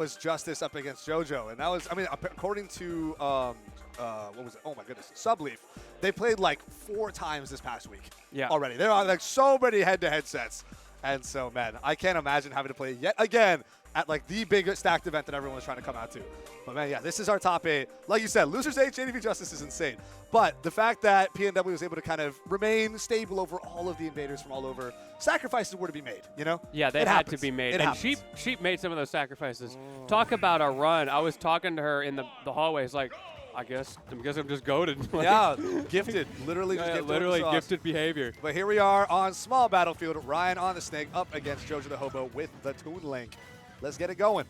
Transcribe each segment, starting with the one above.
was Justice up against JoJo, and that was, I mean, according to what was it? Oh my goodness, Subleaf. They played like 4 times this past week. Yeah. Already, they're on like so many head-to-head sets, and so man, I can't imagine having to play yet again at like the big stacked event that everyone was trying to come out to. But man, yeah, this is our top 8. Like you said, Losers 8, JDV Justice is insane. But the fact that PNW was able to kind of remain stable over all of the invaders from all over, sacrifices were to be made, you know? Yeah, they had to be made. And Sheep made some of those sacrifices. Talk about a run. I was talking to her in the hallways like, I guess I'm just goated. Like, yeah, gifted. Literally just gifted. Literally gifted behavior. But here we are on small battlefield. Raiyihn on the Snake up against JoJoDaHoBo with the Toon link. Let's get it going.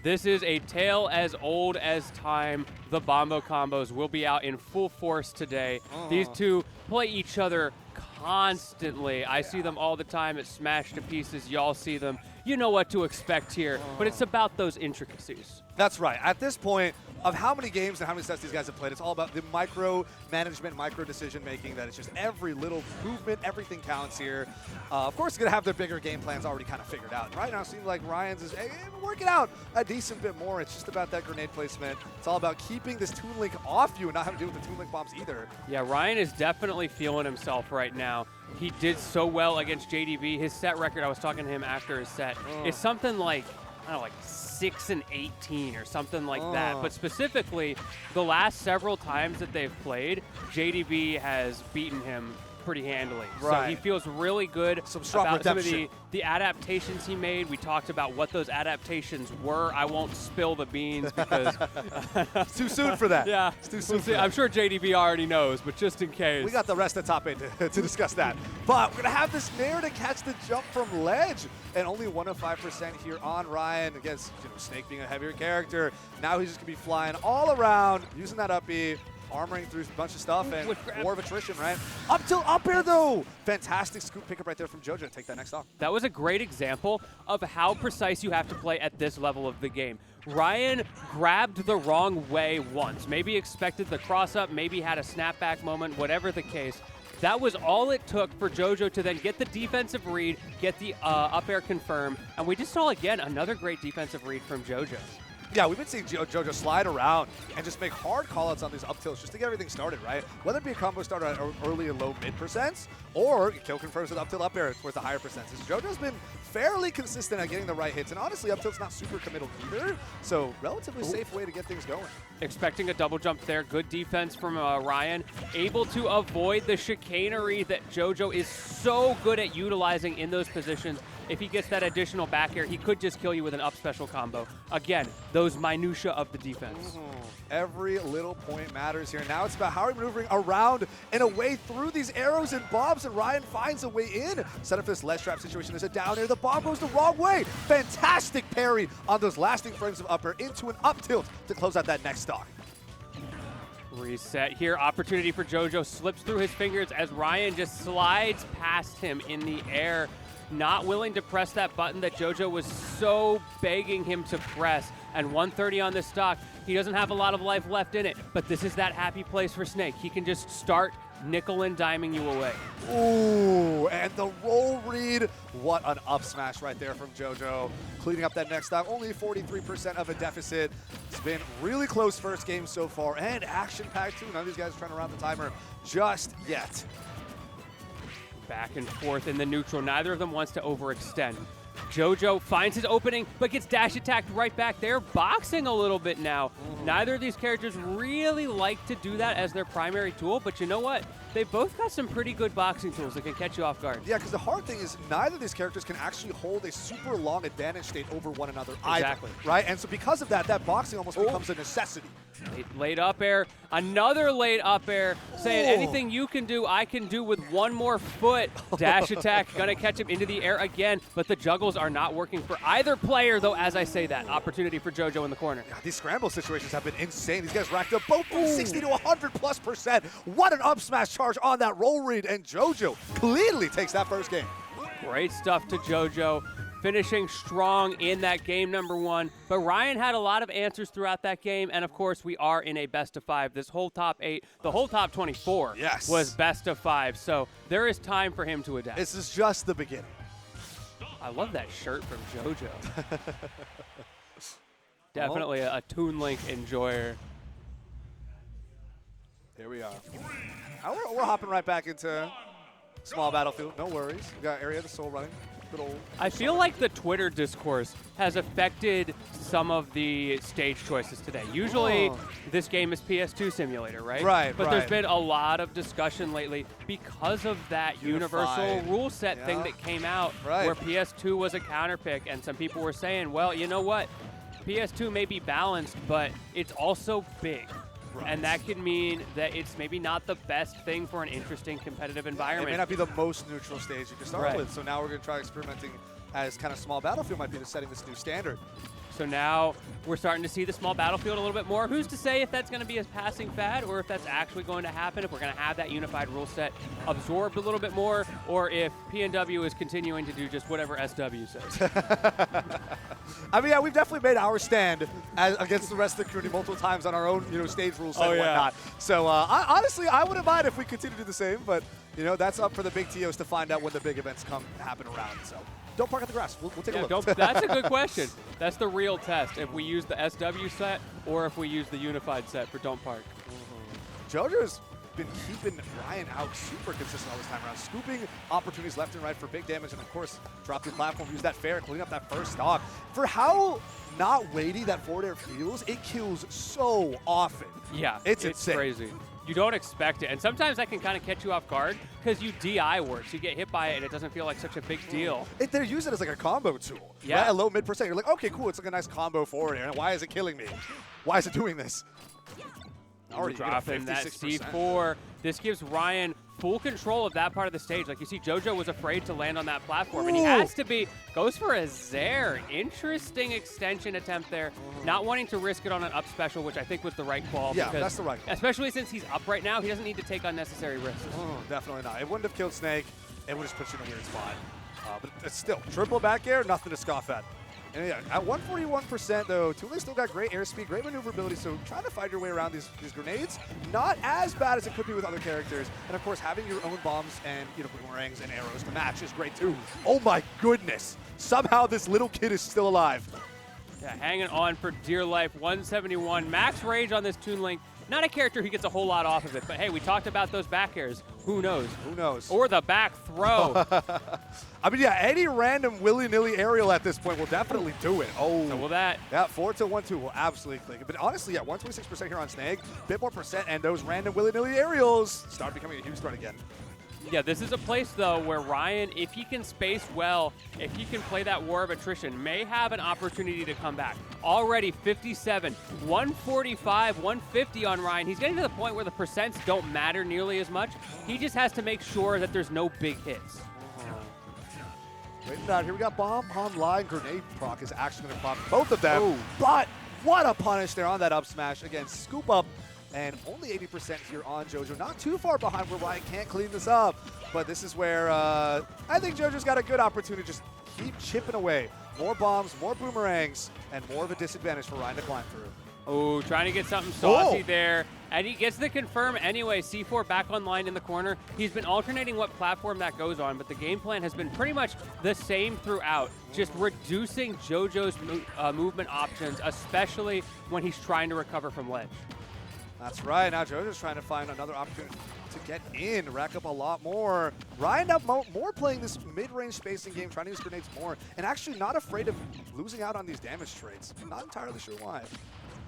This is a tale as old as time. The Bombo combos will be out in full force today. These two play each other constantly. I see them all the time at Smash to Pieces. Y'all see them. You know what to expect here, but it's about those intricacies. That's right. At this point of how many games and how many sets these guys have played, it's all about the micro management, micro decision making, that it's just every little movement, everything counts here. Of course, they're going to have their bigger game plans already kind of figured out. And right now, it seems like Raiyhn's is working out a decent bit more. It's just about that grenade placement. It's all about keeping this Toon Link off you and not having to deal with the Toon Link bombs either. Yeah, Raiyhn is definitely feeling himself right now. He did so well against JDV. His set record, I was talking to him after his set, is something like, I don't know, like 6-18 or something like that. But specifically, the last several times that they've played, JDV has beaten him pretty handily. Right. So he feels really good some about some of redemption. the adaptations he made. We talked about what those adaptations were. I won't spill the beans because it's too soon for that. Yeah, it's too soon. I'm sure JDV already knows, but just in case. We got the rest of the top 8 to discuss that. But we're going to have this Nair to catch the jump from ledge. And only 105% here on Raiyhn against Snake being a heavier character. Now he's just going to be flying all around, using that up B, armoring through a bunch of stuff, and more of attrition, right? Up till up air, though! Fantastic scoop pickup right there from JoJo to take that next off. That was a great example of how precise you have to play at this level of the game. Raiyhn grabbed the wrong way once. Maybe expected the cross-up, maybe had a snapback moment, whatever the case. That was all it took for JoJo to then get the defensive read, get the up air confirm, and we just saw, again, another great defensive read from JoJo. Yeah, we've been seeing JoJo slide around and just make hard callouts on these up tilts just to get everything started, right? Whether it be a combo starter at early and low mid percents, or kill confirms with up tilt up air towards the higher percentages. JoJo's been fairly consistent at getting the right hits, and honestly, up tilt's not super committal either, so relatively safe way to get things going. Expecting a double jump there. Good defense from Raiyhn. Able to avoid the chicanery that JoJo is so good at utilizing in those positions. If he gets that additional back air, he could just kill you with an up special combo. Again, those minutia of the defense. Every little point matters here. Now it's about how are we maneuvering around and away through these arrows and bombs, and Raiyhn finds a way in. Set up this ledge trap situation. There's a down air. The bomb goes the wrong way. Fantastic parry on those lasting frames of upper into an up tilt to close out that next stock. Reset here. Opportunity for JoJo. Slips through his fingers as Raiyhn just slides past him in the air. Not willing to press that button that JoJo was so begging him to press. And 130 on this stock. He doesn't have a lot of life left in it, but this is that happy place for Snake. He can just start nickel and diming you away. Ooh, and the roll read. What an up smash right there from JoJo. Cleaning up that next stock. Only 43% of a deficit. It's been really close first game so far, and action-packed too. None of these guys are trying to round the timer just yet. Back and forth in the neutral. Neither of them wants to overextend. JoJo finds his opening, but gets dash attacked right back. They're boxing a little bit now. Neither of these characters really like to do that as their primary tool, but you know what? They both got some pretty good boxing tools that can catch you off guard. Yeah, because the hard thing is neither of these characters can actually hold a super long advantage state over one another Exactly. either, right? And so because of that, that boxing almost becomes a necessity. Late up air, another late up air, saying anything you can do, I can do with one more foot. Dash attack, gonna catch him into the air again, but the juggles are not working for either player, though, as I say that. Opportunity for JoJo in the corner. God, these scramble situations have been insane. These guys racked up both from 60 to 100+%. What an up smash charge on that roll read, and JoJo clearly takes that first game. Great stuff to JoJo. Finishing strong in that game number 1. But Raiyhn had a lot of answers throughout that game, and of course we are in a best of 5. This whole top 8, the whole top 24 was best of 5, so there is time for him to adapt. This is just the beginning. I love that shirt from JoJo. Definitely a Toon Link enjoyer. Here we are. We're hopping right back into small battlefield. No worries. We got Area of the Soul running. Good old. I feel like the Twitter discourse has affected some of the stage choices today. Usually, this game is PS2 simulator, right? Right, But there's been a lot of discussion lately because of that universal rule set thing that came out where PS2 was a counterpick, and some people were saying, well, you know what? PS2 may be balanced, but it's also big. And that could mean that it's maybe not the best thing for an interesting competitive environment. It may not be the most neutral stage you can start with. So now we're going to try experimenting as kind of small battlefield might be setting this new standard. So now we're starting to see the small battlefield a little bit more. Who's to say if that's going to be a passing fad or if that's actually going to happen, if we're going to have that unified rule set absorbed a little bit more, or if PNW is continuing to do just whatever SW says. I mean, yeah, we've definitely made our stand against the rest of the community multiple times on our own, stage rules and whatnot. So honestly, I wouldn't mind if we continue to do the same, but that's up for the big TOs to find out when the big events happen around. So don't park on the grass. We'll take a look. That's a good question. That's the real test. If we use the SW set or if we use the unified set for don't park. JoJo's been keeping Raiyihn out super consistent all this time around, scooping opportunities left and right for big damage, and of course, drop the platform, use that fair, clean up that first stock. For how not weighty that forward air feels, it kills so often. Yeah, it's insane. Crazy. You don't expect it, and sometimes that can kind of catch you off guard because you DI works. You get hit by it, and it doesn't feel like such a big deal. They're using it as like a combo tool. Yeah. Right? A low mid%. You're like, okay, cool. It's like a nice combo forward air. Why is it killing me? Why is it doing this? Already dropping that C4. This gives Raiyihn full control of that part of the stage. Like you see, JoJo was afraid to land on that platform, and he has to be. Goes for a Zair. Interesting extension attempt there. Not wanting to risk it on an up special, which I think was the right call. Yeah, that's the right call. Especially since he's up right now, he doesn't need to take unnecessary risks. Definitely not. It wouldn't have killed Snake. It would have just put you in a weird spot. But it's still, triple back air, nothing to scoff at. And yeah, at 141% though, Toon Link still got great airspeed, great maneuverability, so trying to find your way around these grenades, not as bad as it could be with other characters. And of course, having your own bombs and boomerangs and arrows to match is great too. Oh my goodness! Somehow this little kid is still alive. Yeah, hanging on for dear life, 171. Max range on this Toon Link. Not a character who gets a whole lot off of it, but hey, we talked about those back airs. Who knows? Who knows? Or the back throw. I mean, yeah, any random willy-nilly aerial at this point will definitely do it. Oh. So will that. Yeah, 4-1-2 will absolutely click it. But honestly, yeah, 126% here on Snake, bit more percent, and those random willy-nilly aerials start becoming a huge threat again. Yeah, this is a place, though, where Raiyihn, if he can space well, if he can play that war of attrition, may have an opportunity to come back. Already 57, 145, 150 on Raiyhn. He's getting to the point where the percents don't matter nearly as much. He just has to make sure that there's no big hits. Waiting out here, we got bomb online. Grenade proc is actually going to pop both of them. But what a punish there on that up smash. Again, scoop up. And only 80% here on JoJo. Not too far behind where Raiyhn can't clean this up. But this is where I think JoJo's got a good opportunity to just keep chipping away. More bombs, more boomerangs, and more of a disadvantage for Raiyhn to climb through. Oh, trying to get something saucy there. And he gets the confirm anyway. C4 back online in the corner. He's been alternating what platform that goes on, but the game plan has been pretty much the same throughout. Just reducing JoJo's movement options, especially when he's trying to recover from ledge. That's right. Now JoJo's trying to find another opportunity to get in, rack up a lot more. Raiyhn up more playing this mid-range spacing game, trying to use grenades more, and actually not afraid of losing out on these damage trades. Not entirely sure why.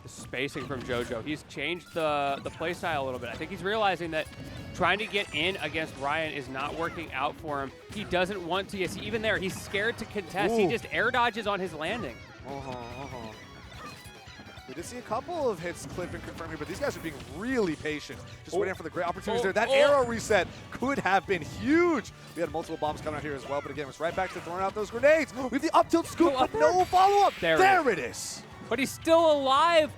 The spacing from JoJo. He's changed the play style a little bit. I think he's realizing that trying to get in against Raiyhn is not working out for him. He doesn't want to. Yes, even there, he's scared to contest. He just air dodges on his landing. We did see a couple of hits clip and confirm here, but these guys are being really patient. Just waiting for the great opportunities there. That arrow reset could have been huge. We had multiple bombs coming out here as well, but again, it's right back to throwing out those grenades. We have the up tilt scoop, but no follow-up. There it is. But he's still alive.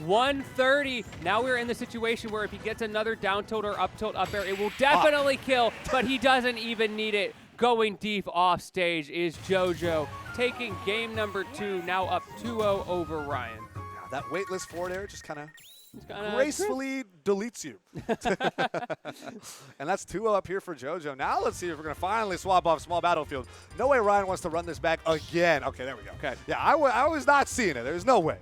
130. Now we're in the situation where if he gets another down tilt or up tilt up air, it will definitely kill, but he doesn't even need it. Going deep off stage is JoJo, taking game number 2, now up 2-0 over Raiyhn. That weightless forward air just kind of gracefully deletes you. And that's 2-0 up here for JoJo. Now let's see if we're going to finally swap off small battlefield. No way Raiyhn wants to run this back again. Okay, there we go. Okay. Yeah, I was not seeing it. There's no way.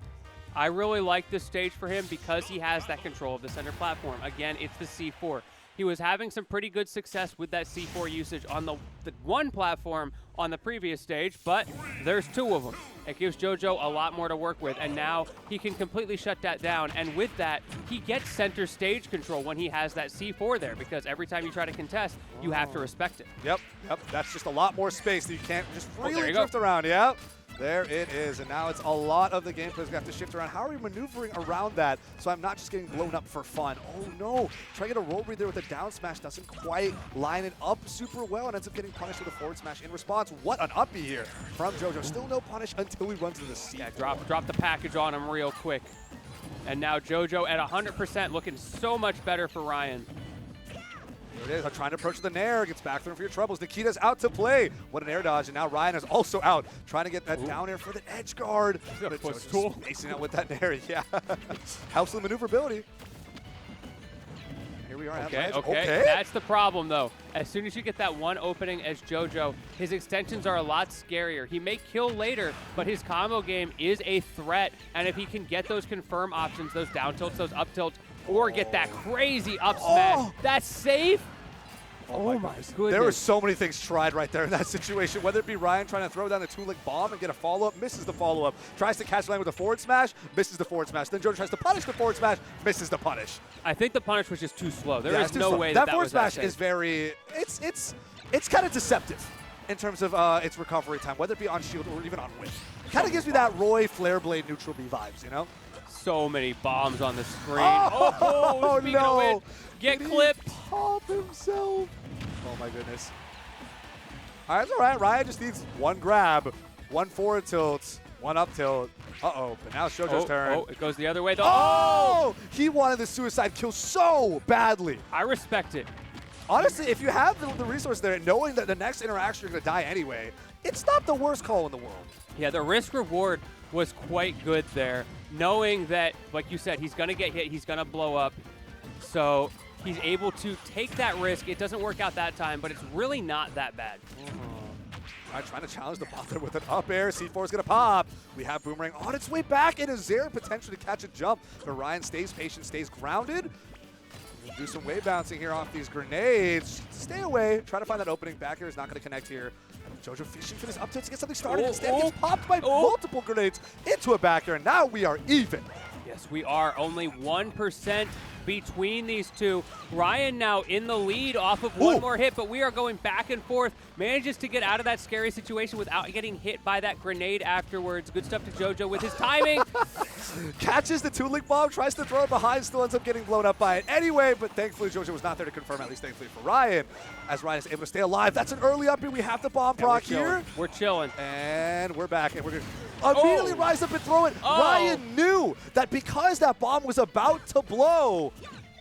I really like this stage for him because he has that control of the center platform. Again, it's the C4. He was having some pretty good success with that C4 usage on the one platform on the previous stage, but there's 2 of them. It gives JoJo a lot more to work with, and now he can completely shut that down. And with that, he gets center stage control when he has that C4 there, because every time you try to contest, you have to respect it. Yep. That's just a lot more space that you can't just freely there you drift go. around. Yep. There it is, and now it's a lot of the gameplay is going to have to shift around. How are we maneuvering around that so I'm not just getting blown up for fun? Oh no, trying to get a roll read there with a down smash doesn't quite line it up super well and ends up getting punished with a forward smash in response. What an uppie here from JoJo. Still no punish until he runs to the seat. Yeah, drop the package on him real quick. And now JoJo at 100%, looking so much better for Raiyihn. There it is, trying to approach the nair, gets back through for your troubles. Nikita's out to play. What an air dodge, and now Raiyihn is also out, trying to get that down air for the edge guard. But JoJo's spacing out with that nair, yeah. Helps with maneuverability. Here we are. Okay. That's the problem, though. As soon as you get that one opening as JoJo, his extensions are a lot scarier. He may kill later, but his combo game is a threat. And if he can get those confirm options, those down tilts, those up tilts, or get that crazy up smash, that's safe. Oh my goodness. There were so many things tried right there in that situation, whether it be Raiyihn trying to throw down the Toon bomb and get a follow-up, misses the follow-up, tries to catch the lane with a forward smash, misses the forward smash, then JoJo tries to punish the forward smash, misses the punish. I think the punish was just too slow. There is no way that that forward was smash that is very, it's kind of deceptive in terms of its recovery time, whether it be on shield or even on win. Kind of gives me that Roy Flare Blade neutral B vibes, you know? So many bombs on the screen. Oh, speaking of which, get clipped. Pop himself. Oh my goodness. All right, it's all right. Raiyihn just needs one grab, one forward tilt, one up tilt. Uh-oh, but now it's JoJo's turn. Oh, it goes the other way, though. Oh! He wanted the suicide kill so badly. I respect it. Honestly, if you have the resource there, knowing that the next interaction you're going to die anyway, it's not the worst call in the world. Yeah, the risk reward was quite good there, knowing that, like you said, he's going to get hit, he's going to blow up. So he's able to take that risk. It doesn't work out that time, but it's really not that bad. All right, trying to challenge the bot there with an up air. C4 is going to pop. We have Boomerang on its way back, and is there potential to catch a jump? But Raiyihn stays patient, stays grounded. We'll do some wave bouncing here off these grenades. Stay away. Try to find that opening. Back air is not going to connect here. JoJo fishing for this up tilt to get something started. Instead, gets popped by multiple grenades into a back air, and now we are even. Yes, we are. Only 1% between these two. Raiyihn now in the lead off of one more hit, but we are going back and forth. Manages to get out of that scary situation without getting hit by that grenade afterwards. Good stuff to JoJo with his timing. Catches the Toon bomb, tries to throw it behind, still ends up getting blown up by it anyway, but thankfully JoJo was not there to confirm, at least thankfully for Raiyihn, as Raiyihn is able to stay alive. That's an early uppie. We have the bomb proc here. We're chilling. And we're back, and we're going to immediately rise up and throw it. Raiyihn knew that because that bomb was about to blow,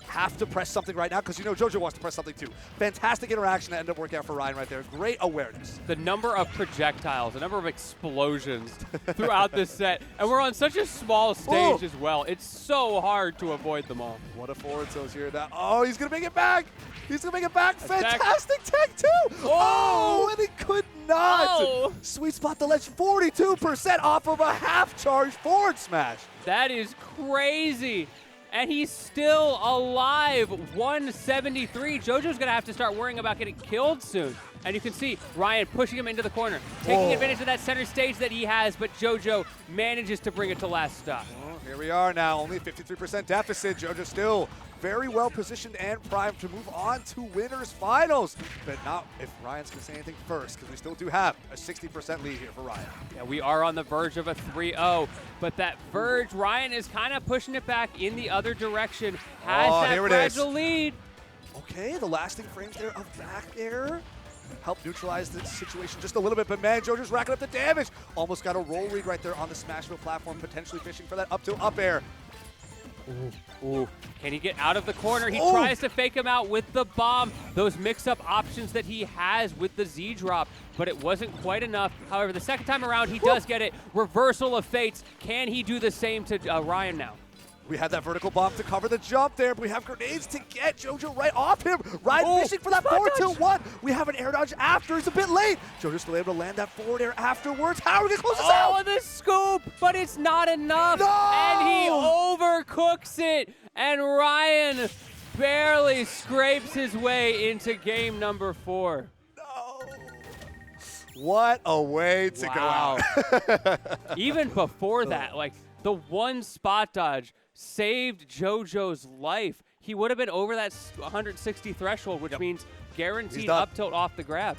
have to press something right now, because you know JoJo wants to press something too. Fantastic interaction that ended up working out for Raiyihn right there. Great awareness. The number of projectiles, the number of explosions throughout this set, and we're on such a small stage as well. It's so hard to avoid them all. What a forward tilt here. He's going to make it back. He's going to make it back. Fantastic tech too. And he could not. Sweet spot the ledge. 42% off of a half charge forward smash. That is crazy. And he's still alive, 173. JoJo's going to have to start worrying about getting killed soon. And you can see Raiyihn pushing him into the corner, taking advantage of that center stage that he has, but JoJo manages to bring it to last stop. Here we are now, only 53% deficit. JoJo still very well positioned and primed to move on to winners finals. But not if Raiyhn's going to say anything first, because we still do have a 60% lead here for Raiyhn. Yeah, we are on the verge of a 3-0, but that verge, Raiyhn is kind of pushing it back in the other direction. Has that fragile lead. Okay, the lasting frames there of back air help neutralize the situation just a little bit, but man, JoJo's racking up the damage. Almost got a roll read right there on the Smashville platform, potentially fishing for that up tilt up air. Can he get out of the corner? He tries to fake him out with the bomb. Those mix-up options that he has with the Z drop, but it wasn't quite enough. However, the second time around, he does get it. Reversal of fates. Can he do the same to Raiyhn now? We had that vertical bomb to cover the jump there, but we have grenades to get JoJo right off him. Raiyhn fishing for that forward tilt one. We have an air dodge after. It's a bit late. JoJo's still able to land that forward air afterwards. How are we going to close this out? The scoop, but it's not enough. No! And cooks it, and Raiyhn barely scrapes his way into game number 4. No. What a way to go out. Even before that, like, the one spot dodge saved JoJo's life. He would have been over that 160 threshold, which means guaranteed up tilt off the grab.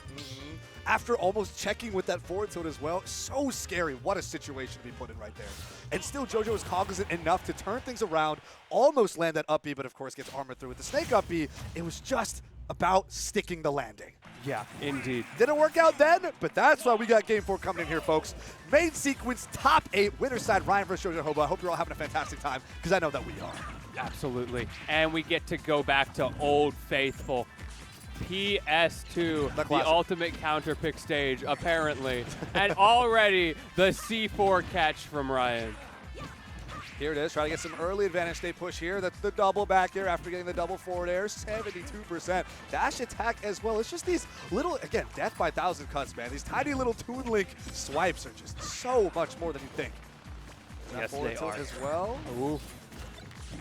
After almost checking with that forward tilt as well, so scary. What a situation to be put in right there. And still, JoJo was cognizant enough to turn things around, almost land that up B, but of course gets armored through with the snake up B. It was just about sticking the landing. Yeah, indeed. Didn't work out then, but that's why we got game 4 coming in here, folks. Main sequence, top 8, winner side, Raiyhn versus JoJoDaHoBo. I hope you're all having a fantastic time, because I know that we are. Absolutely. And we get to go back to Old Faithful. PS2, the ultimate counter pick stage, apparently. And already the C4 catch from Raiyhn. Here it is, trying to get some early advantage. They push here. That's the double back here after getting the double forward air. 72%. Dash attack as well. It's just these little, again, death by 1,000 cuts, man. These tiny little Toon Link swipes are just so much more than you think. Yes, they are. As well.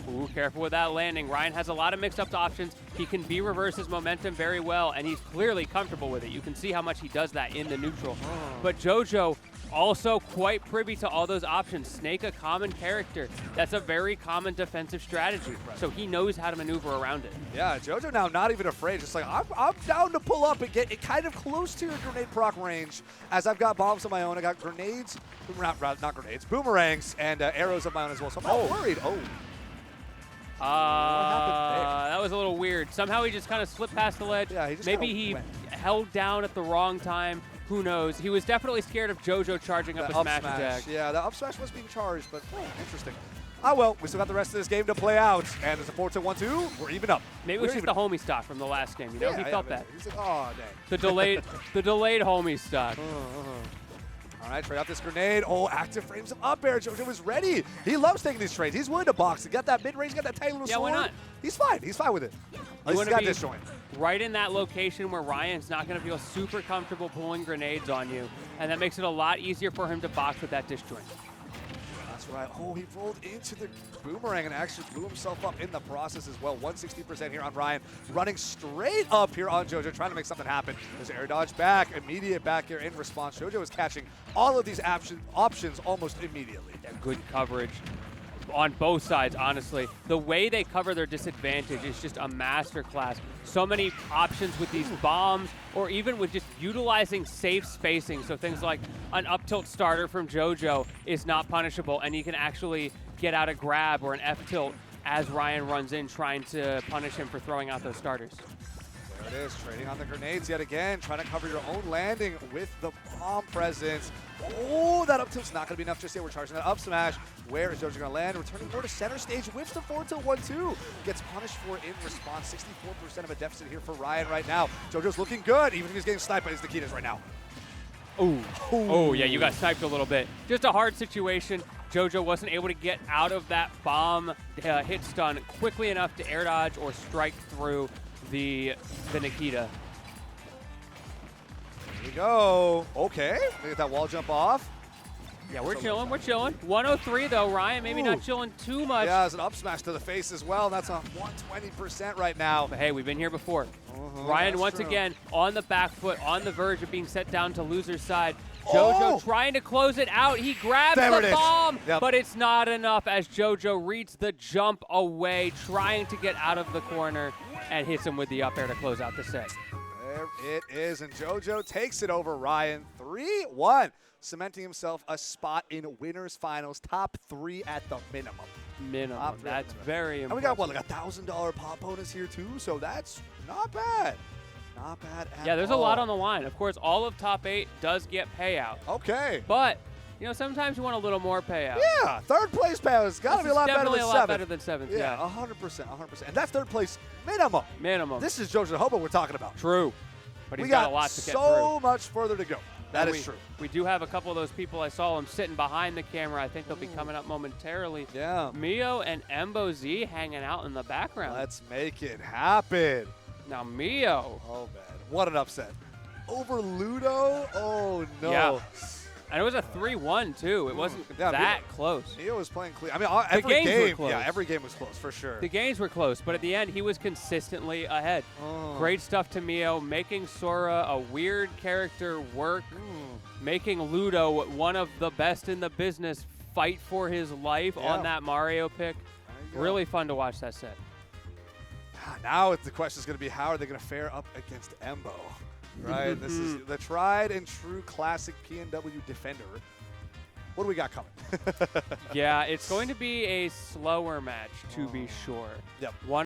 Ooh, careful with that landing. Raiyhn has a lot of mixed-up options. He can B-reverse his momentum very well, and he's clearly comfortable with it. You can see how much he does that in the neutral. But JoJo also quite privy to all those options. Snake, a common character. That's a very common defensive strategy, so he knows how to maneuver around it. Yeah, JoJo now not even afraid. Just like, I'm down to pull up and get it kind of close to your grenade proc range, as I've got bombs of my own. I got grenades, not grenades, boomerangs, and arrows of my own as well, so I'm not worried. What happened there? That was a little weird. Somehow he just kind of slipped past the ledge. Yeah, he just Maybe he held down at the wrong time. Who knows? He was definitely scared of JoJo charging up a smash attack. Yeah, the up smash was being charged, but interesting. Oh well, we still got the rest of this game to play out, and there's a 4-1-2. We're even up. Maybe it was just the homie stock from the last game. You know, he felt that. He's like, oh dang. The delayed homie stock. All right, trade out this grenade. Oh, active frames him up air. JoJo is ready. He loves taking these trades. He's willing to box. He got that mid range, got that tiny little sword. Why not? He's fine. He's fine with it. He's got disjoint. Right in that location where Raiyhn's not going to feel super comfortable pulling grenades on you, and that makes it a lot easier for him to box with that disjoint. That's right. Oh, he rolled into the boomerang and actually blew himself up in the process as well. 160% here on Raiyhn. Running straight up here on JoJo, trying to make something happen. There's air dodge back, immediate back here in response. JoJo is catching all of these options almost immediately. Yeah, good coverage on both sides, honestly. The way they cover their disadvantage is just a masterclass. So many options with these bombs, or even with just utilizing safe spacing. So things like an up tilt starter from JoJo is not punishable, and you can actually get out a grab or an F tilt as Raiyhn runs in trying to punish him for throwing out those starters. There it is, trading on the grenades yet again, trying to cover your own landing with the bomb presence. Oh, that up tilt's not going to be enough just yet. We're charging that up smash. Where is JoJo going to land? Returning more to center stage, whips the forward tilt 1-2. Gets punished for it in response. 64% of a deficit here for Raiyhn right now. JoJo's looking good, even if he's getting sniped by his Nikitas right now. Oh, yeah, you got sniped a little bit. Just a hard situation. JoJo wasn't able to get out of that bomb hit stun quickly enough to air dodge or strike through the Nikita. Here we go. Okay, we get that wall jump off. Yeah, we're chilling. 103 though. Raiyhn maybe not chilling too much. Yeah, it's an up smash to the face as well. That's on 120% right now. But hey, we've been here before. Raiyhn once again on the back foot, on the verge of being set down to loser's side. JoJo trying to close it out. He grabs the bomb, but it's not enough as JoJo reads the jump away, trying to get out of the corner and hits him with the up air to close out the set. There it is, and JoJo takes it over Raiyhn. 3-1, cementing himself a spot in winners finals, top 3 at the minimum. That's very impressive. And we got, what, like a $1,000 pop bonus here, too? So that's not bad. Not bad at all. Yeah, there's a lot on the line. Of course, all of top 8 does get payout. Okay. But, you know, sometimes you want a little more payout. Yeah, third place payout has got to be a lot better than 7th. Definitely a lot better than 7th, yeah. 100%. And that's third place minimum. This is JoJoDaHoBo we're talking about. True. But he's got a lot to get through. So much further to go. That is true. We do have a couple of those people. I saw them sitting behind the camera. I think they'll be coming up momentarily. Yeah. Mio and Embo Z hanging out in the background. Let's make it happen. Now, Mio. Oh, man. What an upset. Over Ludo? Oh, no. Yeah. And it was a 3-1 too. It wasn't that close. Neo was playing clean. I mean, The every games were game, close. yeah, every game was close for sure. The games were close, but at the end, he was consistently ahead. Great stuff to Mio, making Sora a weird character work, making Ludo one of the best in the business fight for his life on that Mario pick. Really fun to watch that set. Now the question is going to be, how are they going to fare up against Embo? Right? This is the tried and true classic PNW defender. What do we got coming? Yeah, it's going to be a slower match, to be sure. Yep. One